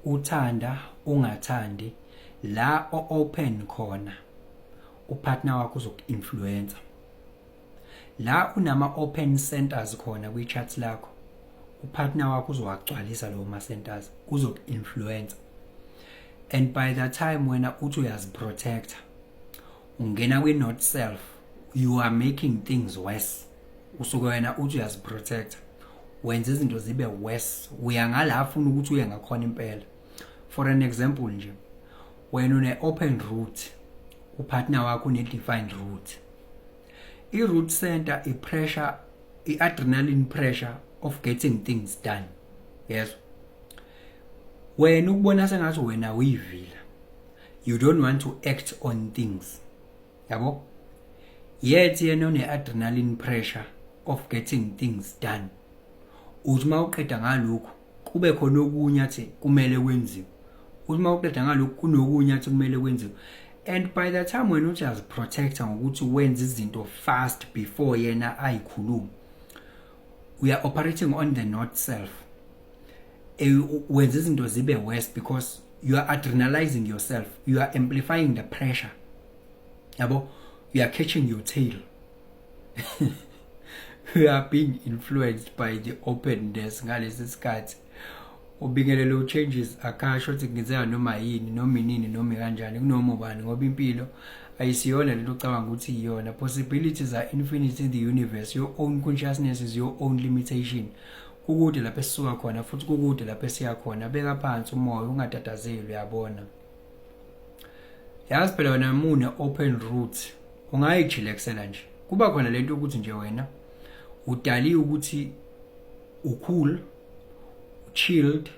uthanda ungathandi la open khona upartner wakho uzokuinfluencer. La unama open centers khona kwi-chat lakho upartner wakho uzowagcwalisa lawo ma centers uzokuinfluencer. And by the time wena uthi uyaziprotecta ungena kwi-not self, you are making things worse. Usuke wena uthi uyaziprotecta wenza izinto zibe worse, uyangala ufuna ukuthi uye ngakhona impela. For an example nje, wena une open route, upartner wakho une defined route. I-root center i-pressure, i-adrenaline pressure of getting things done. Yes. Wena ukubona sengathi wena uyivila, you don't want to act on things. Yabo? Yet yena une-adrenaline pressure of getting things done. Uthi ma uqeda ngalokho kube khona okunye athi kumele kwenziwe. Uthi ma uqeda ngalokho kunokunye athi kumele kwenziwe. And by the time wena uthi aziprotecta ngokuthi wenze izinto fast before yena ayikhuluma, we are operating on the not self. Wenze izinto zibe worse because you are adrenalizing yourself, you are amplifying the pressure. Yabo, you are catching your tail. You are being influenced by the openness ngalesi sikhathi. Ubingelelo changes akasho ukuthi ngizela noma yini noma inini noma kanjani kunoma ubani ngoba impilo ayisiyona lento ocabanga ukuthi iyona. Possibilities are infinite in the universe. Your own consciousness is your own limitation. Kukude lapho esisuka khona futhi kukude lapho esiya khona. Beka phansi umoya ungatatazeli, uyabona. Yazi phela wena mune open route ungayichillaxela nje. Kuba khona lento ukuthi nje wena udali ukuthi ucool, chilled,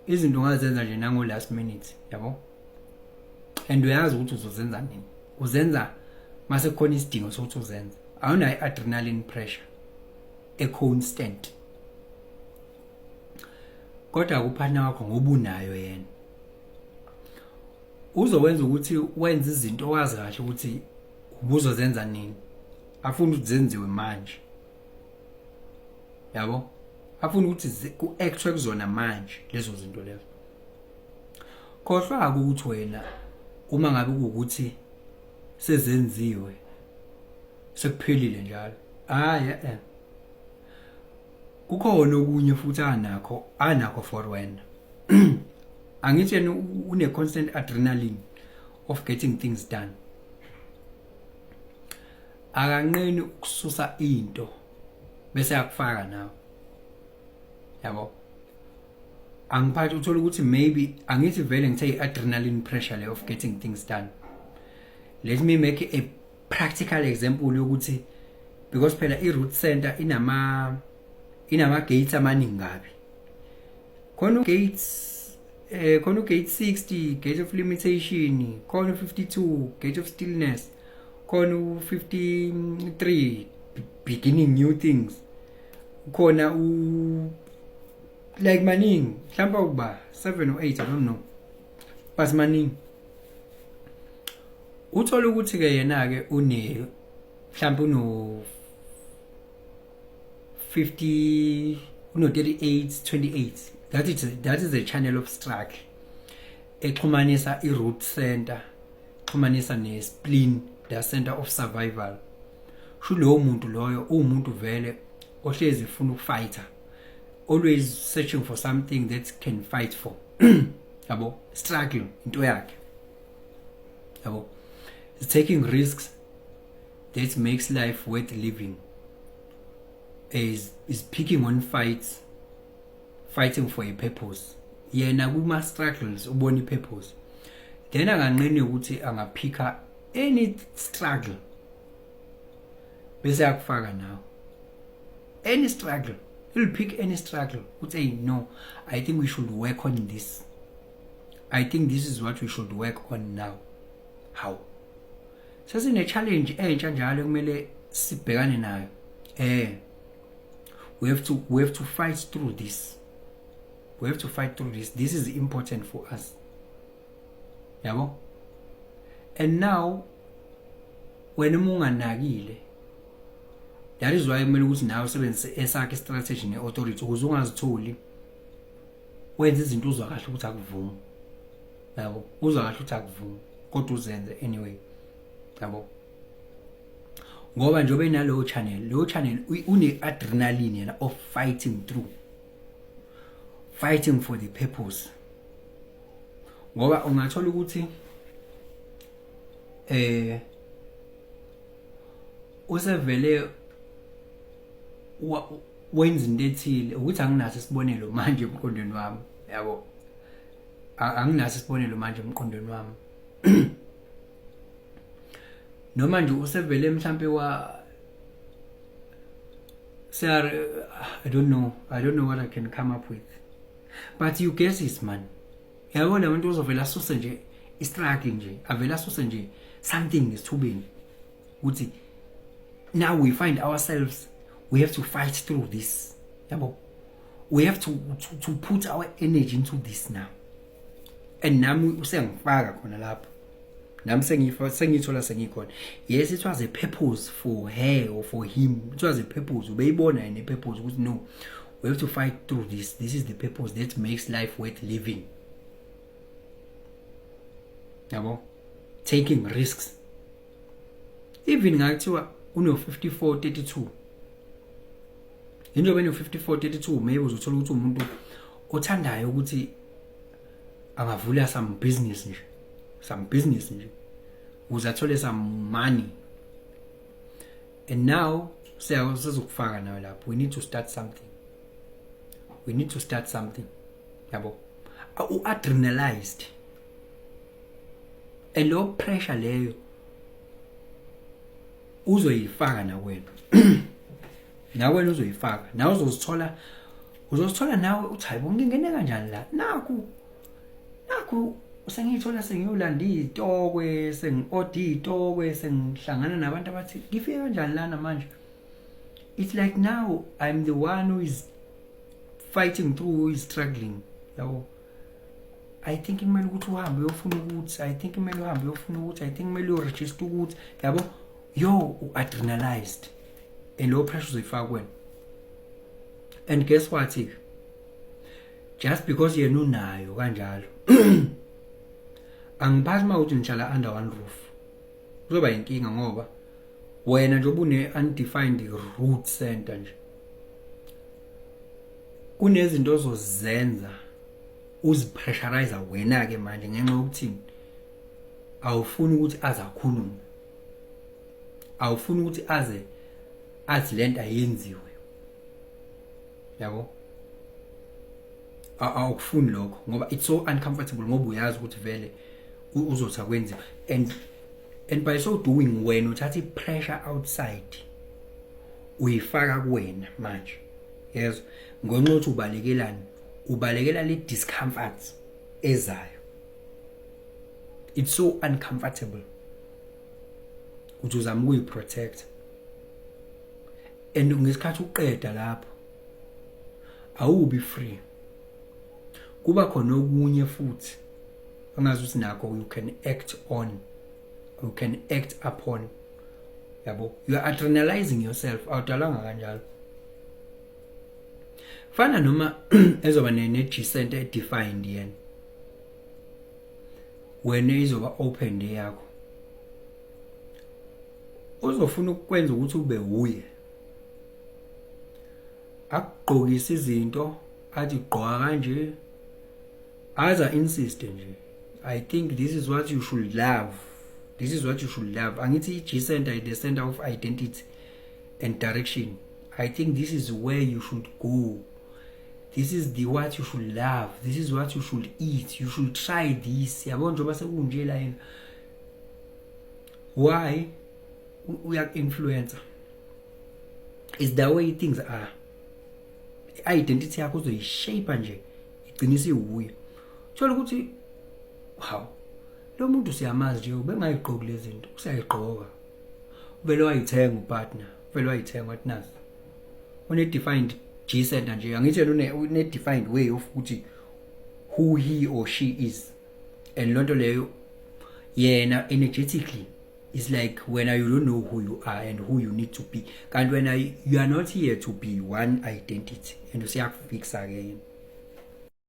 izinto ungazenza nje nango last minute, yabo. And uyazi ukuthi uzozenza nini. Uzenza mase khona isidingo sokuthi uzenza. Awuna adrenaline pressure constant. Kodwa kuphana wakho ngoba unayo yena, uzowenza ukuthi wenze izinto owazi kahle ukuthi ubuzozenza nini. Afuna ukuthi zenziwe manje, yabo. Afuna ukuthi ku-actwe kuzona manje lezo zinto lezo. Khohlwa ukuthi wena uma ngabe ukuthi sezenziwe sekuphelile njalo. Kukhona okunye futhi anakho for wena. Angithi yena une constant adrenaline of getting things done. Akanqeni ukususa into bese yakufaka nawe, yabo. Angiphathi uthola ukuthi maybe angithi vele ngithe adrenaline pressure le of getting things done. Let me make a practical example yokuthi because phela i-root center inama gates amaningi ngabi. Khona gate 60, gate of limitation, khona 52, gate of stillness, khona 53, beginning new things. Khona like maningi, mhlawumbe ukuba 7 or 8, I don't know. But maningi. Uthola ukuthi ke yena ke une mhlawumbe uno 50, uno 38, 28. That is a channel of struggle. Exhumanisa i-root center, exhumanisa ne-spleen, the center of survival. Shulo umuntu loyo umuntu vele ohlezi ufuna ukufighter, always searching for something that can fight for. Yabo, struggle into yakhe. Yabo, taking risks that makes life worth living. Is picking on fights, fighting for a purpose. Yena kuma struggles ubona purpose. Then akanqeni ukuthi angaphika any struggle bese yakufaka nawe. Any struggle, he'll pick any struggle. Would say no, I think we should work on this. I think this is what we should work on now. How? Sasine challenge entsha njalo kumele sibhekane nayo. We have to fight through this. We have to fight through this. This is important for us. Yabo? And now, when unganakile, that is why kumele ukuthi nawe usebenzise esakhe strategy ne-authority ukuze ungazitholi wenza izinto uzwa kahle ukuthi akuvumi, yabo, uzwa kahle ukuthi akuvumi kodwa uzenze anyway, yabo. Ngoba njengoba enalowo channel une-adrenaline yena of fighting for the purpose. Ngoba ungathola ukuthi usevele wenza into ethile ukuthi anginaso isibonelo manje emqondweni wami, yabo, anginaso isibonelo manje emqondweni wami. Noma nje usevele mhlambe I don't know what I can come up with, but you guess it, man. Yabo labantu uzovela asuse nje i-struggling nje, avela asuse nje something esithubeni ukuthi now we find ourselves, we have to fight through this, yabo, we have to put our energy into this now. And nami usengifaka khona lapho, nami sengithola sengikhona. Yes, it was a purpose for her or for him, it was a purpose. Ubeyibona yena purpose ukuthi no, we have to fight through this is the purpose that makes life worth living, yabo, taking risks. Even ngathiwa uno 54-32, into beno 54-32, maybe uzothola ukuthi umuntu othandayo ukuthi angavula some business nje, uzathole some money. And now sezokufaka nayo lapho, we need to start something, yabo, u-adrenalized, and low pressure leyo uzoyifaka nawe uzoyifaka, nawe uzozithola nawe uthi hayibo ngingene kanjani la, naku sengithola sengiyolanda izitokwe, sengi-order izitokwe, sengihlangana nabantu abathi ngifike kanjani lana manje. It's like now I'm the one who is fighting through, who is struggling, yabo. I think kumele ukuthi uhambe uyofuna ukuthi, I think kumele uregister ukuthi, yabo, u-adrenalized, and low pressure uzoyifaka kuwena. And guess what, just because yena unayo kanjalo angiphathi mawuthi ngihlala under one roof kuzoba inkinga, ngoba wena nje ubune-undefined root center nje, kunezinto ozozenza uzipressurize wena-ke manje ngenxa yokuthini awufuni ukuthi aze akhulume, awufuni ukuthi azi lento ayenziwe, yabo, awukufuni lokho ngoba it's so uncomfortable, ngoba uyazi ukuthi vele uzothi akwenziwe. And by so doing, wena uthatha i-pressure outside uyifaka kuwena manje, yes, ngenxa yokuthi ubalekela le discomfort ezayo. It's so uncomfortable ukuthi uzama ukuyi-protect, and ngesikhathi uqeda lapho awubi free, kuba khona okunye futhi angazi ukuthi nakho you can act upon, yabo, you are adrenalizing yourself, awudalanga kanjalo. Fana noma ezoba ne-G center defined yena, wena izoba open day yakho, uzofuna ukwenza ukuthi ube uye, akugqokisa izinto athi gqoka kanje, aza insist nje, I think this is what you should love, angithi i-G center is the center of identity and direction. I think this is where you should go, this is what you should love, this is what you should eat, you should try this, yabo, njengoba sekunje la yena. Why? We are influencer, it's the way things are. I-identity yakho uzoyishape nje igcinise iwuye, thola ukuthi wow, lo muntu siyamazi nje, ubengayigqoki lezi zinto, usayigqoka, vele wayithenga upartner, vele wayithenga wathi nazi une-defined G center nje, angithi yena une-defined way of ukuthi who he or she is, and lonto leyo yena energetically is like when you don't know who you are and who you need to be, and when you are not here to be one identity, and usiyakufix again.